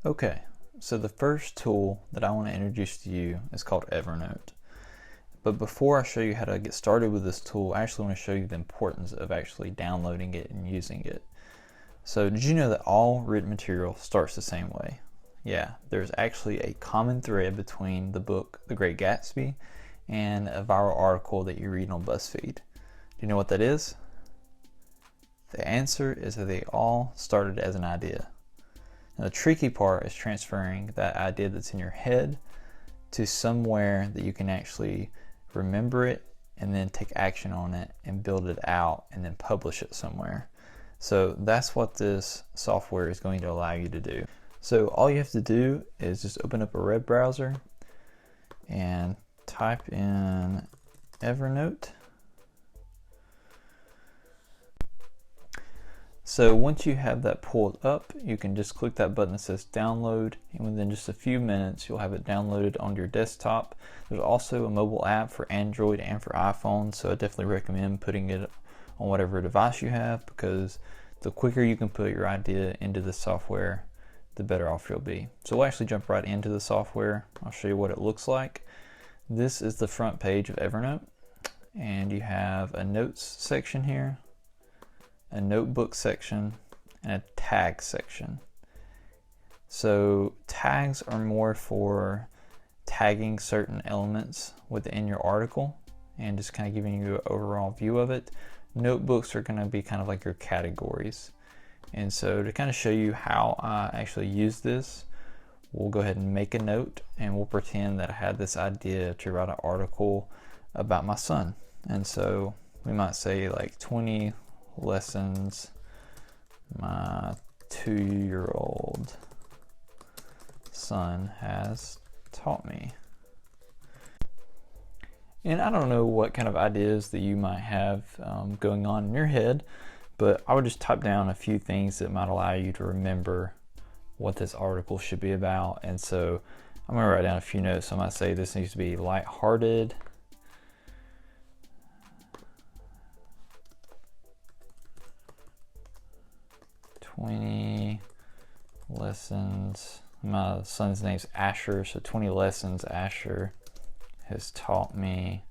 Okay, so the first tool that I want to introduce to you is called Evernote. But before I show you how to get started with this tool, I actually want to show you the importance of actually downloading it and using it. So did you know that all written material starts the same way? Yeah, there's actually a common thread between the book The Great Gatsby and a viral article that you read on BuzzFeed. Do you know what that is? The answer is that they all started as an idea. Now, the tricky part is transferring that idea that's in your head to somewhere that you can actually remember it and then take action on it and build it out and then publish it somewhere. So that's what this software is going to allow you to do. So all you have to do is just open up a web browser and type in Evernote. So once you have that pulled up, you can just click that button that says download, and within just a few minutes you'll have it downloaded on your desktop. There's also a mobile app for Android and for iPhone, so I definitely recommend putting it on whatever device you have, because the quicker you can put your idea into the software, the better off you'll be. So we'll actually jump right into the software. I'll show you what it looks like. This is the front page of Evernote, and you have a notes section here, a notebook section, and a tag section. So tags are more for tagging certain elements within your article and just kind of giving you an overall view of it. Notebooks are going to be kind of like your categories. And so to kind of show you how I actually use this, we'll go ahead and make a note and we'll pretend that I had this idea to write an article about my son. And so we might say like 20 lessons my 2-year-old son has taught me. And I don't know what kind of ideas that you might have going on in your head, but I would just type down a few things that might allow you to remember what this article should be about. And so I'm going to write down a few notes. So I might say this needs to be lighthearted, 20 lessons. My son's name's Asher, so 20 lessons Asher has taught me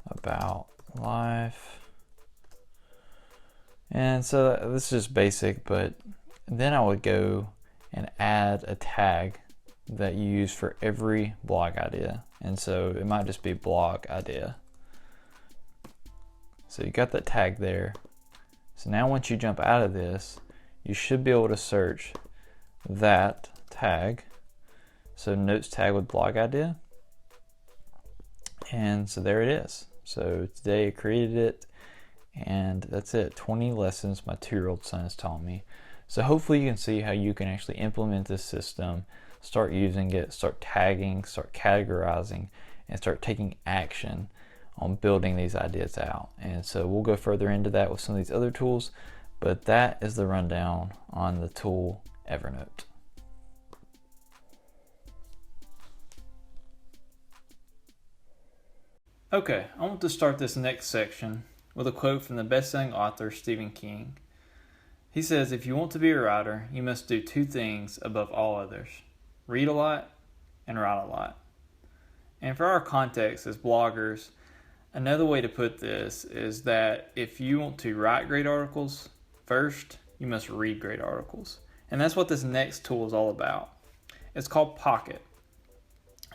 about life. And so this is just basic, but then I would go and add a tag that you use for every blog idea. And so it might just be blog idea. So you got that tag there. So now once you jump out of this, you should be able to search that tag. So notes tag with blog idea. And so there it is. So today I created it, and that's it. 20 lessons my 2-year-old son has taught me. So hopefully you can see how you can actually implement this system, start using it, start tagging, start categorizing, and start taking action on building these ideas out. And so we'll go further into that with some of these other tools, but that is the rundown on the tool Evernote. Okay, I want to start this next section with a quote from the best-selling author Stephen King. He says, "If you want to be a writer, you must do 2 things above all others: read a lot and write a lot." And for our context as bloggers, another way to put this is that if you want to write great articles, first, you must read great articles. And that's what this next tool is all about. It's called Pocket.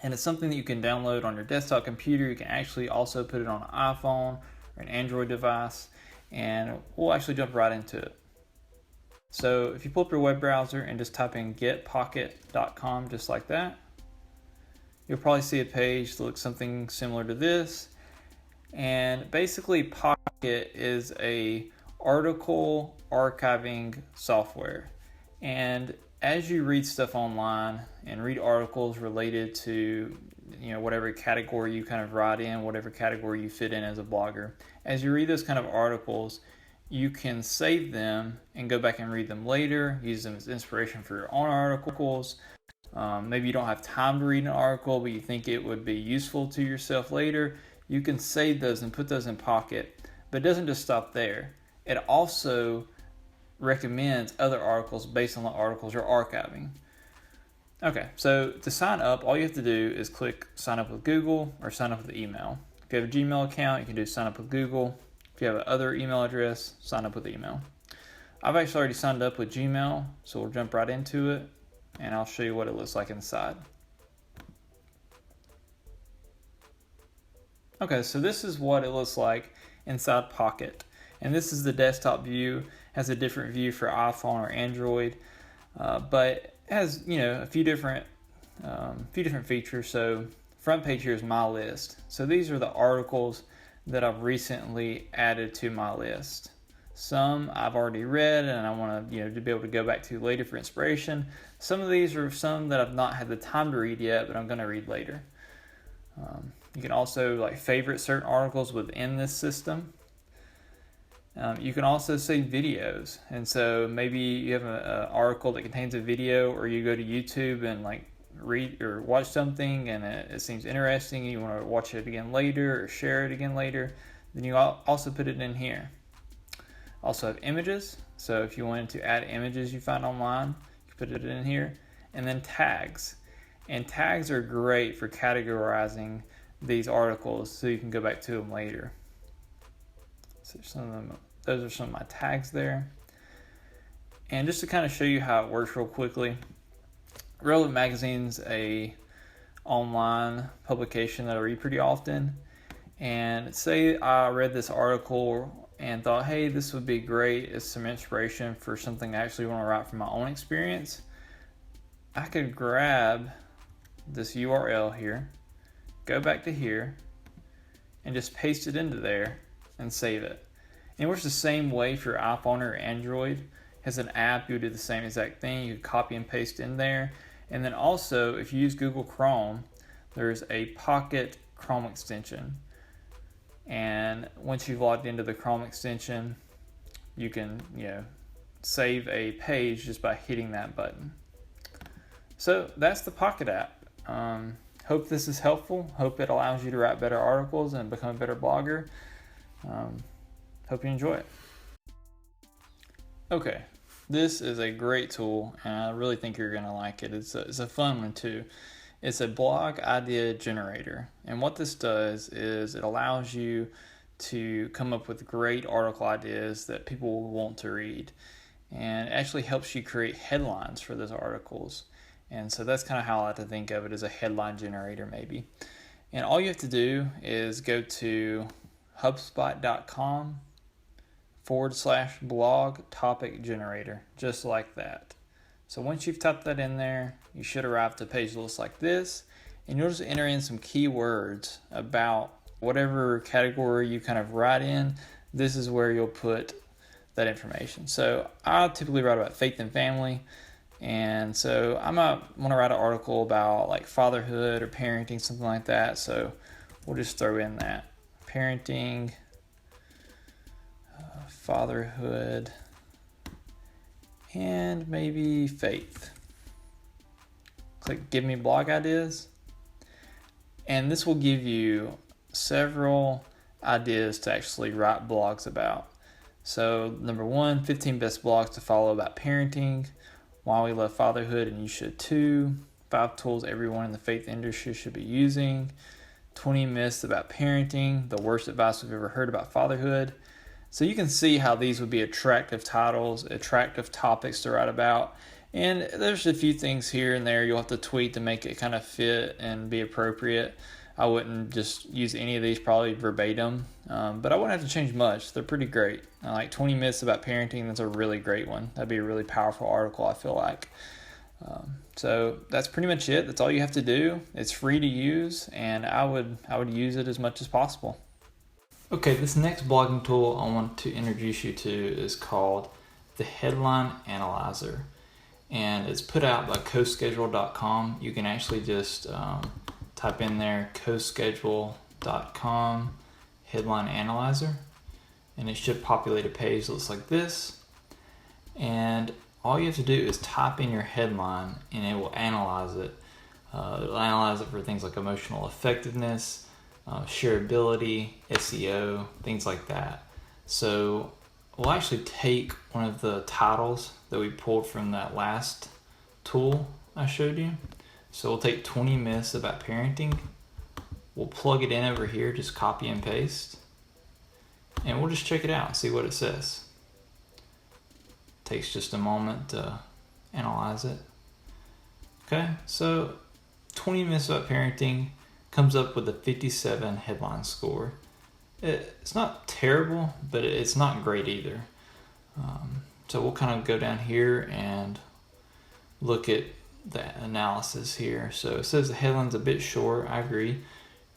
And it's something that you can download on your desktop computer. You can actually also put it on an iPhone or an Android device. And we'll actually jump right into it. So if you pull up your web browser and just type in getpocket.com, just like that, you'll probably see a page that looks something similar to this. And basically Pocket is a article archiving software. And as you read stuff online and read articles related to, whatever category you kind of write in, whatever category you fit in as a blogger, as you read those kind of articles, you can save them and go back and read them later, use them as inspiration for your own articles. Maybe you don't have time to read an article, but you think it would be useful to yourself later. You can save those and put those in Pocket. But it doesn't just stop there. It also recommends other articles based on the articles you're archiving. Okay, so to sign up, all you have to do is click sign up with Google or sign up with email. If you have a Gmail account, you can do sign up with Google. If you have another email address, sign up with email. I've actually already signed up with Gmail, so we'll jump right into it and I'll show you what it looks like inside. Okay, so this is what it looks like inside Pocket. And this is the desktop view. It has a different view for iPhone or Android, but it has a few different features. So front page here is my list. So these are the articles that I've recently added to my list. Some I've already read and I want to be able to go back to later for inspiration. Some of these are some that I've not had the time to read yet, but I'm going to read later. You can also favorite certain articles within this system. You can also save videos, and so maybe you have an article that contains a video, or you go to YouTube and read or watch something and it seems interesting and you want to watch it again later or share it again later, then you also put it in here. Also have images, so if you wanted to add images you find online, you put it in here. And then tags. And tags are great for categorizing these articles so you can go back to them later. So those are some of my tags there. And just to kind of show you how it works real quickly, Relevant Magazine's a online publication that I read pretty often. And say I read this article and thought, hey, this would be great as some inspiration for something I actually want to write from my own experience. I could grab this URL here, go back to here, and just paste it into there and save it. And it works the same way for your iPhone or Android. It has an app, you would do the same exact thing. You could copy and paste in there. And then also, if you use Google Chrome, there's a Pocket Chrome extension. And once you've logged into the Chrome extension, you can save a page just by hitting that button. So that's the Pocket app. Hope this is helpful. Hope it allows you to write better articles and become a better blogger. Hope you enjoy it. Okay, this is a great tool, and I really think you're going to like it. It's a fun one too. It's a blog idea generator, and what this does is it allows you to come up with great article ideas that people will want to read, and it actually helps you create headlines for those articles. And so that's kind of how I like to think of it, as a headline generator maybe. And all you have to do is go to hubspot.com/blog topic generator, just like that. So once you've typed that in there, you should arrive to a page that looks like this, and you'll just enter in some keywords about whatever category you kind of write in. This is where you'll put that information. So I typically write about faith and family, and so I might want to write an article about fatherhood or parenting, something like that. So we'll just throw in that parenting, fatherhood, and maybe faith. Click give me blog ideas, and this will give you several ideas to actually write blogs about. So number 1, 15 best blogs to follow about parenting, why we love fatherhood and you should too, 5 tools everyone in the faith industry should be using, 20 myths about parenting, the worst advice we've ever heard about fatherhood. So you can see how these would be attractive titles, attractive topics to write about. And there's a few things here and there you'll have to tweak to make it kind of fit and be appropriate. I wouldn't just use any of these probably verbatim, but I wouldn't have to change much. They're pretty great. I like 20 myths about parenting. That's a really great one. That'd be a really powerful article, I feel like. So that's pretty much it. That's all you have to do. It's free to use, and I would use it as much as possible. Okay, this next blogging tool I want to introduce you to is called the Headline Analyzer, and it's put out by coschedule.com. You can actually just type in there coschedule.com Headline Analyzer, and it should populate a page that looks like this. And all you have to do is type in your headline, and it will analyze it. It'll analyze it for things like emotional effectiveness, shareability, SEO, things like that. So we'll actually take one of the titles that we pulled from that last tool I showed you. So we'll take 20 myths about parenting. We'll plug it in over here, just copy and paste. And we'll just check it out and see what it says. Takes just a moment to analyze it. Okay, so 20 myths about parenting comes up with a 57 headline score. It's not terrible, but it's not great either. So we'll kind of go down here and look at the analysis here. So it says the headline's a bit short. I agree.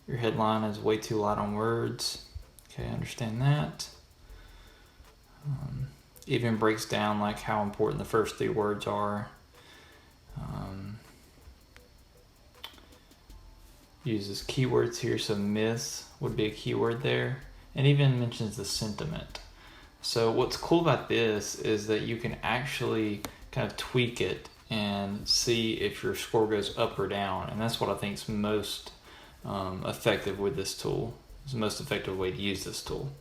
Your headline is way too light on words. Okay, I understand that. Even breaks down like how important the first 3 words are. Uses keywords here, so myths would be a keyword there, and even mentions the sentiment. So what's cool about this is that you can actually kind of tweak it and see if your score goes up or down, and that's what I think is most effective with this tool. It's the most effective way to use this tool.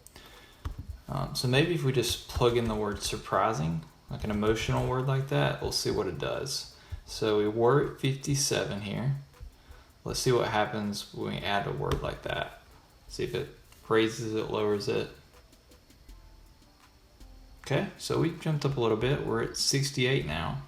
So maybe if we just plug in the word surprising, like an emotional word like that, we'll see what it does. So we're at 57 here. Let's see what happens when we add a word like that. See if it raises it, lowers it. Okay, so we jumped up a little bit. We're at 68 now.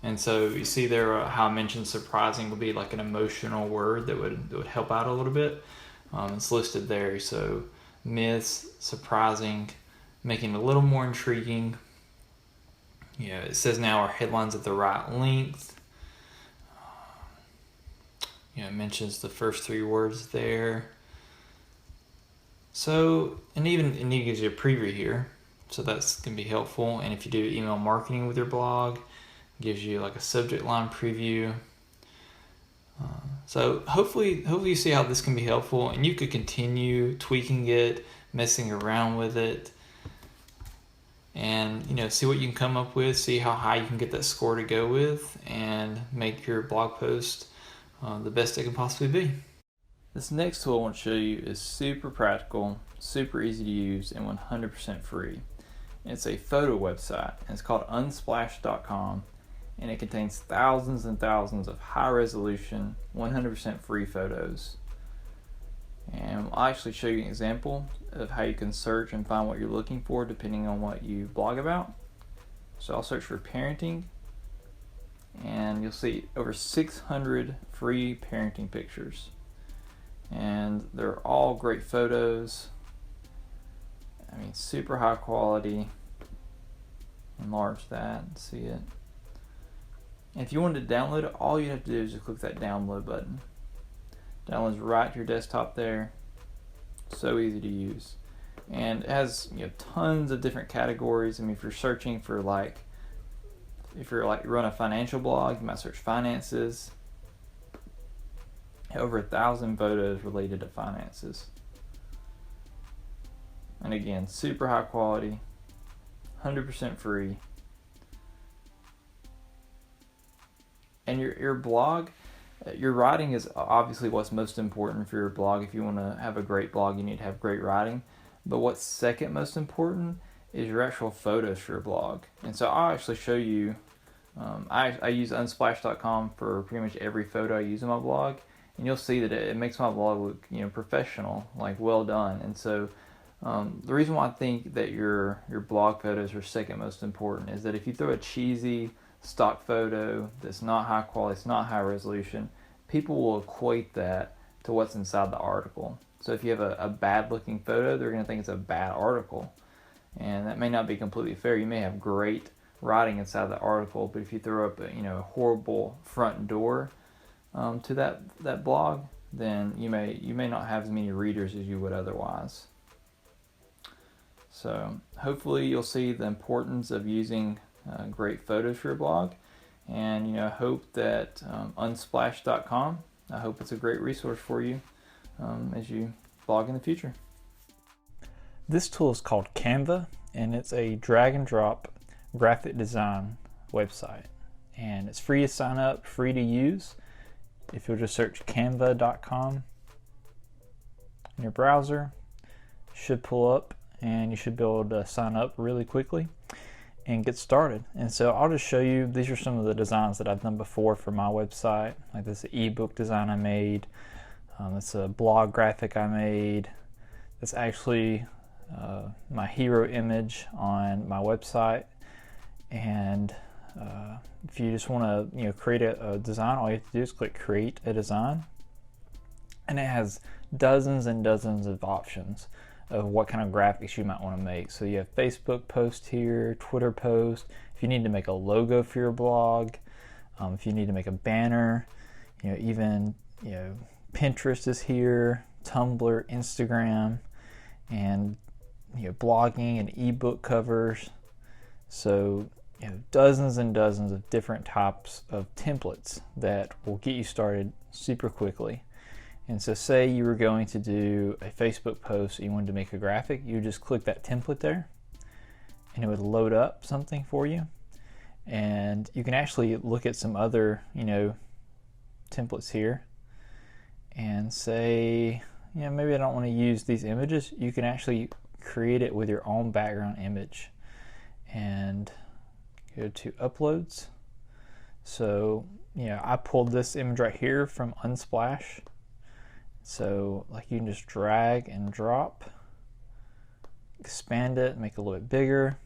And so you see there how I mentioned surprising would be like an emotional word that would help out a little bit. It's listed there. So myths, surprising, making it a little more intriguing. It says now our headline's at the right length. It mentions the first 3 words there. So, and it gives you a preview here. So that's going to be helpful. And if you do email marketing with your blog, it gives you like a subject line preview. So hopefully you see how this can be helpful, and you could continue tweaking it, messing around with it, and see what you can come up with, see how high you can get that score to go with, and make your blog post the best it can possibly be. This next tool I want to show you is super practical, super easy to use, and 100% free. It's a photo website, and it's called Unsplash.com, and it contains thousands and thousands of high-resolution, 100% free photos. And I'll actually show you an example of how you can search and find what you're looking for depending on what you blog about. So I'll search for parenting, and you'll see over 600 free parenting pictures, and they're all great photos. I mean, super high quality. Enlarge that and see it. And if you wanted to download it, all you have to do is just click that download button. Downloads right to your desktop there. So easy to use, and it has tons of different categories. I mean, if you're searching for if you're run a financial blog, you might search finances. Over 1,000 photos related to finances. And again, super high quality, 100% free. And your blog, your writing is obviously what's most important for your blog. If you want to have a great blog, you need to have great writing. But what's second most important is your actual photos for your blog. And so I'll actually show you, I use Unsplash.com for pretty much every photo I use in my blog. And you'll see that it makes my blog look professional, like well done. And so the reason why I think that your blog photos are second most important is that if you throw a cheesy stock photo that's not high quality, it's not high resolution, people will equate that to what's inside the article. So if you have a bad looking photo, they're going to think it's a bad article, and that may not be completely fair. You may have great writing inside the article, but if you throw up a horrible front door to that blog, then you may not have as many readers as you would otherwise. So hopefully you'll see the importance of using great photos for your blog, and I hope that Unsplash.com, I hope it's a great resource for you as you blog in the future. This tool is called Canva, and it's a drag and drop graphic design website, and it's free to sign up, free to use. If you'll just search canva.com in your browser, it should pull up and you should be able to sign up really quickly. and get started. And so I'll just show you, these are some of the designs that I've done before for my website. Like this ebook design I made, it's a blog graphic I made. That's actually my hero image on my website. And if you just want to create a design, all you have to do is click create a design, and it has dozens and dozens of options of what kind of graphics you might want to make. So you have Facebook post here, Twitter post, if you need to make a logo for your blog, if you need to make a banner, even Pinterest is here, Tumblr, Instagram, and blogging and ebook covers. So dozens and dozens of different types of templates that will get you started super quickly. And so say you were going to do a Facebook post and you wanted to make a graphic, you just click that template there and it would load up something for you. And you can actually look at some other templates here and say, maybe I don't want to use these images. You can actually create it with your own background image and go to uploads. So I pulled this image right here from Unsplash. So you can just drag and drop, expand it, make it a little bit bigger,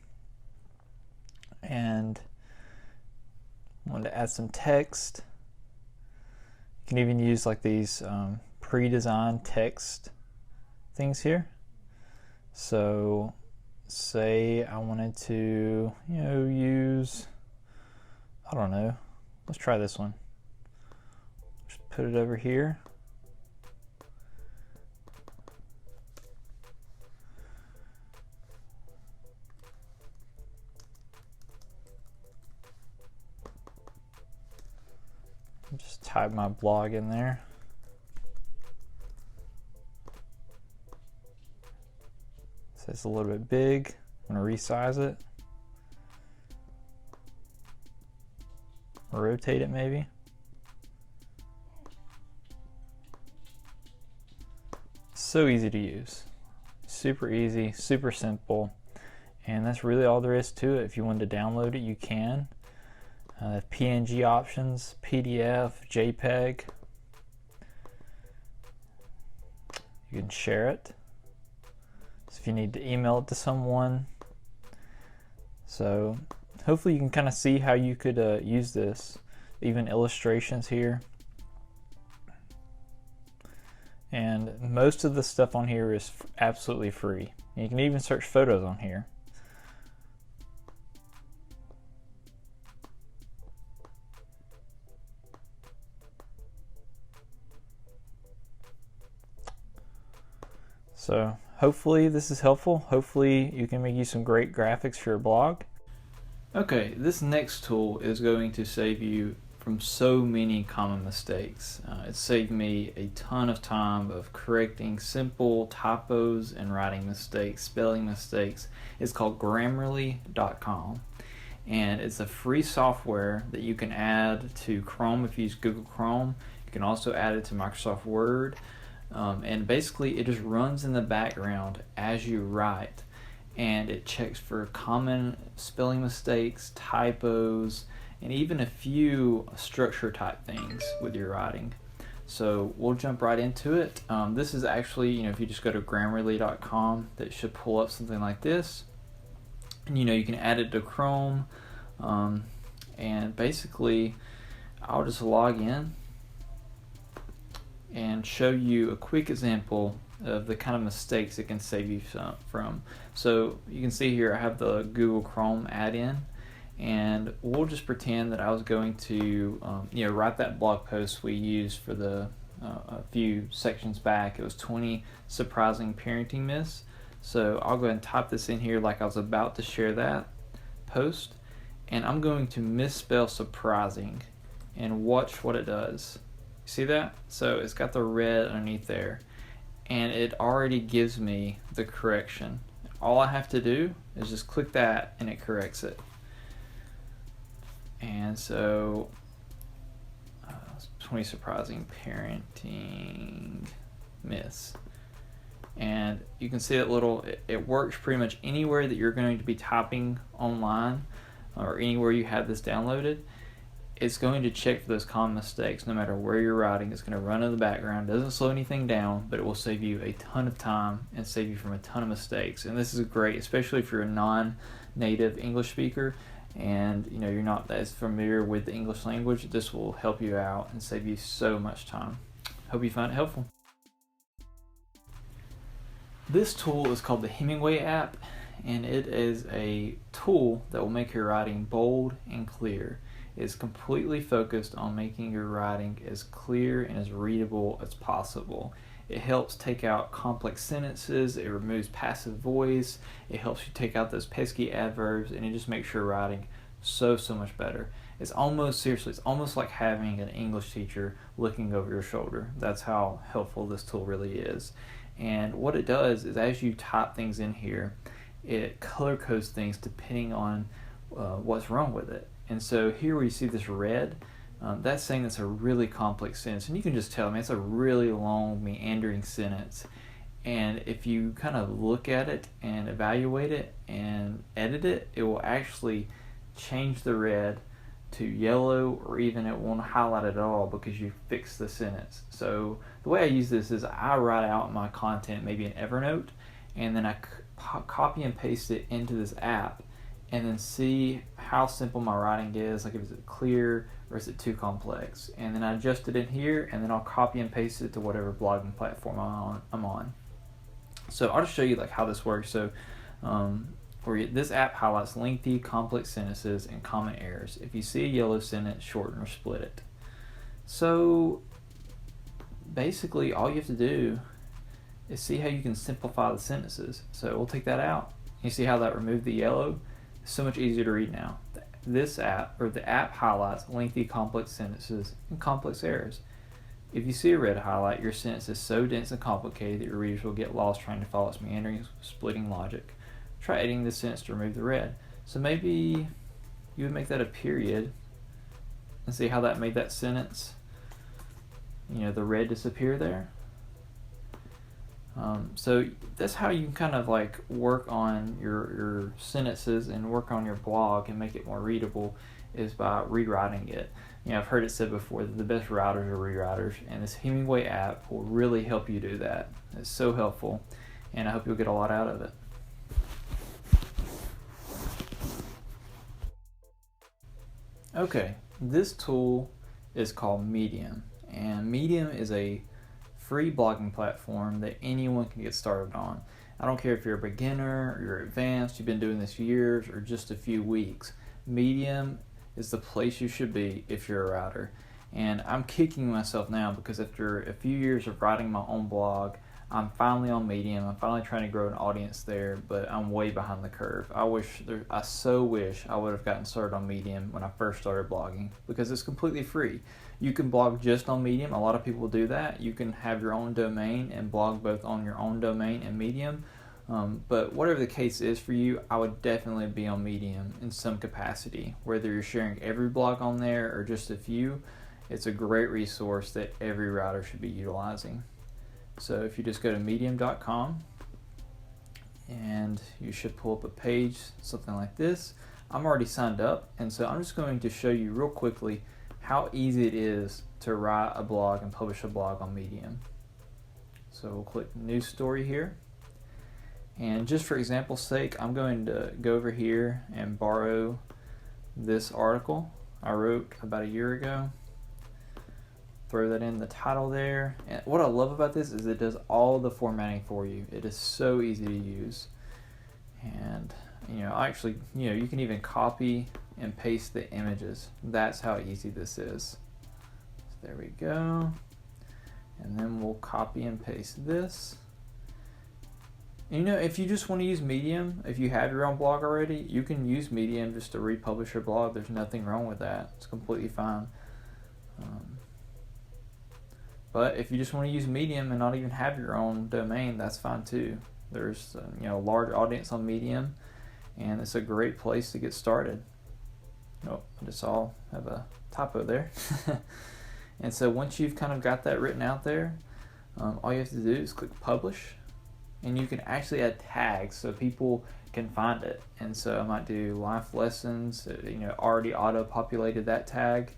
and wanted to add some text. You can even use these pre-designed text things here. So say I wanted to use, I don't know, let's try this one. Just put it over here. Just type my blog in there. So it's a little bit big. I'm going to resize it. Rotate it maybe. So easy to use. Super easy, super simple. And that's really all there is to it. If you wanted to download it, you can. PNG options, PDF, JPEG. You can share it. So if you need to email it to someone. So hopefully you can kind of see how you could use this. Even illustrations here. And most of the stuff on here is absolutely free. You can even search photos on here. So hopefully this is helpful. Hopefully you can make you some great graphics for your blog. Okay, this next tool is going to save you from so many common mistakes. It saved me a ton of time of correcting simple typos and writing mistakes, spelling mistakes. It's called Grammarly.com, and it's a free software that you can add to Chrome if you use Google Chrome. You can also add it to Microsoft Word. And basically it just runs in the background as you write, and it checks for common spelling mistakes, typos, and even a few structure type things with your writing. So we'll jump right into it. This is actually, if you just go to Grammarly.com, that should pull up something like this. And you can add it to Chrome, and basically I'll just log in and show you a quick example of the kind of mistakes it can save you from. So you can see here I have the Google Chrome add-in, and we'll just pretend that I was going to write that blog post we used for the a few sections back. It was 20 surprising parenting myths. So I'll go ahead and type this in here like I was about to share that post, and I'm going to misspell surprising and watch what it does. See that? So it's got the red underneath there, and it already gives me the correction. All I have to do is just click that and it corrects it. And so 20 surprising parenting myths. And you can see that it works pretty much anywhere that you're going to be typing online or anywhere you have this downloaded. It's going to check for those common mistakes no matter where you're writing. It's going to run in the background. It doesn't slow anything down, but it will save you a ton of time and save you from a ton of mistakes. And this is great, especially if you're a non-native English speaker and you're not as familiar with the English language. This will help you out and save you so much time. Hope you find it helpful. This tool is called the Hemmingway app, and it is a tool that will make your writing bold and clear. It's completely focused on making your writing as clear and as readable as possible. It helps take out complex sentences, it removes passive voice, it helps you take out those pesky adverbs, and it just makes your writing so much better. It's almost like having an English teacher looking over your shoulder. That's how helpful this tool really is. And what it does is, as you type things in here, it color codes things depending on what's wrong with it. And so here where you see this red, that's saying that's a really complex sentence. And you can just tell, it's a really long, meandering sentence. And if you kind of look at it and evaluate it and edit it, it will actually change the red to yellow, or even it won't highlight it at all because you fixed the sentence. So the way I use this is I write out my content maybe in Evernote, and then I copy and paste it into this app, and then see how simple my writing is, like is it clear or is it too complex, and then I adjust it in here, and then I'll copy and paste it to whatever blogging platform I'm on. So I'll just show you like how this works. So this app highlights lengthy, complex sentences and common errors. If you see a yellow sentence, shorten or split it. So basically all you have to do is see how you can simplify the sentences. So we'll take that out. You see how that removed the yellow? It's so much easier to read now. This app, or the app, highlights lengthy, complex sentences and complex errors. If you see a red highlight, your sentence is so dense and complicated that your readers will get lost trying to follow its meandering, splitting logic. Try editing this sentence to remove the red. So maybe you would make that a period, and see how that made that sentence, the red disappear there. So that's how you can kind of like work on your sentences and work on your blog and make it more readable, is by rewriting it. I've heard it said before that the best writers are rewriters, and this Hemmingway app will really help you do that. It's so helpful, and I hope you'll get a lot out of it. Okay, this tool is called Medium, and Medium is a free blogging platform that anyone can get started on. I don't care if you're a beginner or you're advanced, you've been doing this years or just a few weeks. Medium is the place you should be if you're a writer. And I'm kicking myself now because after a few years of writing my own blog, I'm finally on Medium. I'm finally trying to grow an audience there, but I'm way behind the curve. I so wish I would have gotten started on Medium when I first started blogging, because it's completely free. You can blog just on Medium. A lot of people do that. You can have your own domain and blog both on your own domain and Medium. But whatever the case is for you, I would definitely be on Medium in some capacity. Whether you're sharing every blog on there or just a few, it's a great resource that every writer should be utilizing. So if you just go to medium.com, and you should pull up a page, something like this. I'm already signed up, and so I'm just going to show you real quickly how easy it is to write a blog and publish a blog on Medium. So we'll click News Story here. And just for example's sake, I'm going to go over here and borrow this article I wrote about a year ago. Throw that in the title there. And what I love about this is it does all the formatting for you. It is so easy to use. And actually, you can even copy and paste the images. That's how easy this is. So there we go. And then we'll copy and paste this. And if you just want to use Medium, if you have your own blog already, you can use Medium just to republish your blog. There's nothing wrong with that. It's completely fine. But if you just want to use Medium and not even have your own domain, that's fine too. There's a large audience on Medium, and it's a great place to get started. Oh, I just saw I have a typo there. And so once you've kind of got that written out there, all you have to do is click Publish, and you can actually add tags so people can find it. And so I might do life lessons, already auto-populated that tag.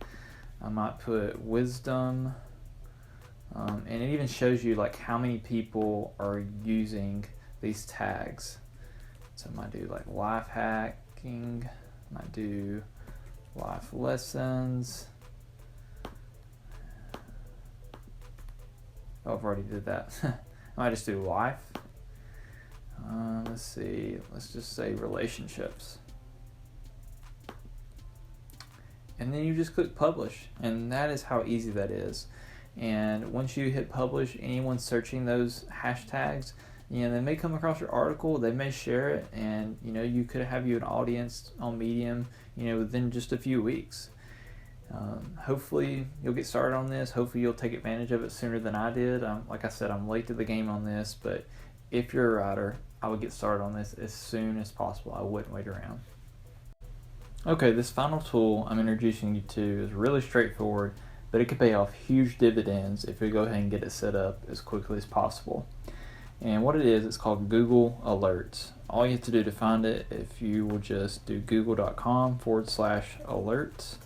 I might put wisdom, and it even shows you like how many people are using these tags. So I might do like life hacking, I might do life lessons. Oh, I've already did that. I might just do life. Let's see, let's just say relationships. And then you just click publish, and that is how easy that is. And once you hit publish, anyone searching those hashtags, they may come across your article, they may share it, and you could have an audience on Medium, within just a few weeks. Hopefully you'll get started on this. Hopefully you'll take advantage of it sooner than I did. Like I said, I'm late to the game on this, but if you're a writer, I would get started on this as soon as possible. I wouldn't wait around. Okay, this final tool I'm introducing you to is really straightforward, but it could pay off huge dividends if you go ahead and get it set up as quickly as possible. And what it is, it's called Google Alerts. All you have to do to find it, if you will just do google.com/alerts.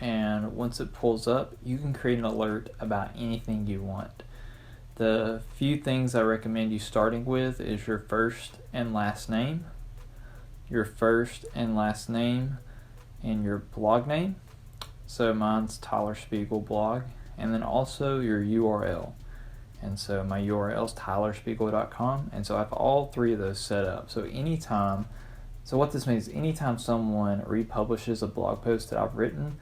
And once it pulls up, you can create an alert about anything you want. The few things I recommend you starting with is your first and last name, and your blog name. So mine's Tyler Spiegel blog, and then also your URL. And so my URL is tylerspiegel.com, and so I have all three of those set up. So what this means, anytime someone republishes a blog post that I've written,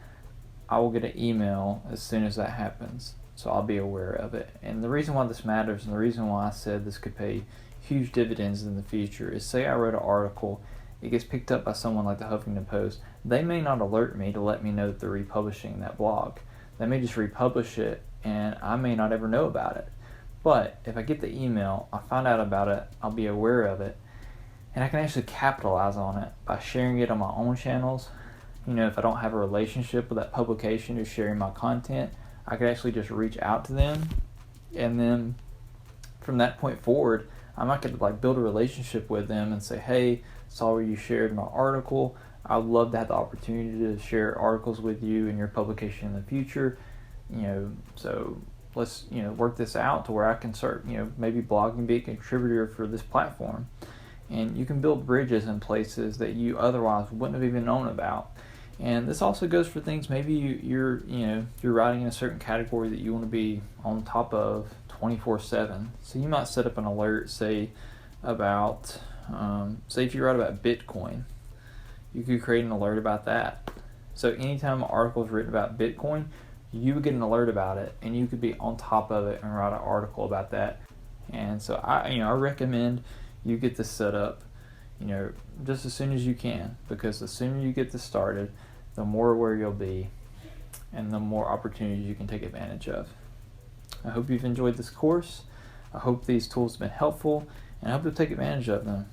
I will get an email as soon as that happens. So I'll be aware of it. And the reason why this matters, and the reason why I said this could pay huge dividends in the future, is say I wrote an article, it gets picked up by someone like the Huffington Post. They may not alert me to let me know that they're republishing that blog. They may just republish it, and I may not ever know about it. But if I get the email, I find out about it, I'll be aware of it, and I can actually capitalize on it by sharing it on my own channels. If I don't have a relationship with that publication who's sharing my content, I could actually just reach out to them, and then from that point forward, I might get to build a relationship with them and say, hey, saw where you shared my article. I'd love to have the opportunity to share articles with you in your publication in the future. So let's work this out to where I can start maybe blogging, be a contributor for this platform. And you can build bridges in places that you otherwise wouldn't have even known about. And this also goes for things maybe you're writing in a certain category that you want to be on top of 24/7. So you might set up an alert, say about say if you write about Bitcoin, you could create an alert about that. So anytime an article is written about Bitcoin, you would get an alert about it, and you could be on top of it and write an article about that. And so I recommend you get this set up just as soon as you can, because the sooner you get this started, the more aware you'll be and the more opportunities you can take advantage of. I hope you've enjoyed this course. I hope these tools have been helpful, and I hope you'll take advantage of them.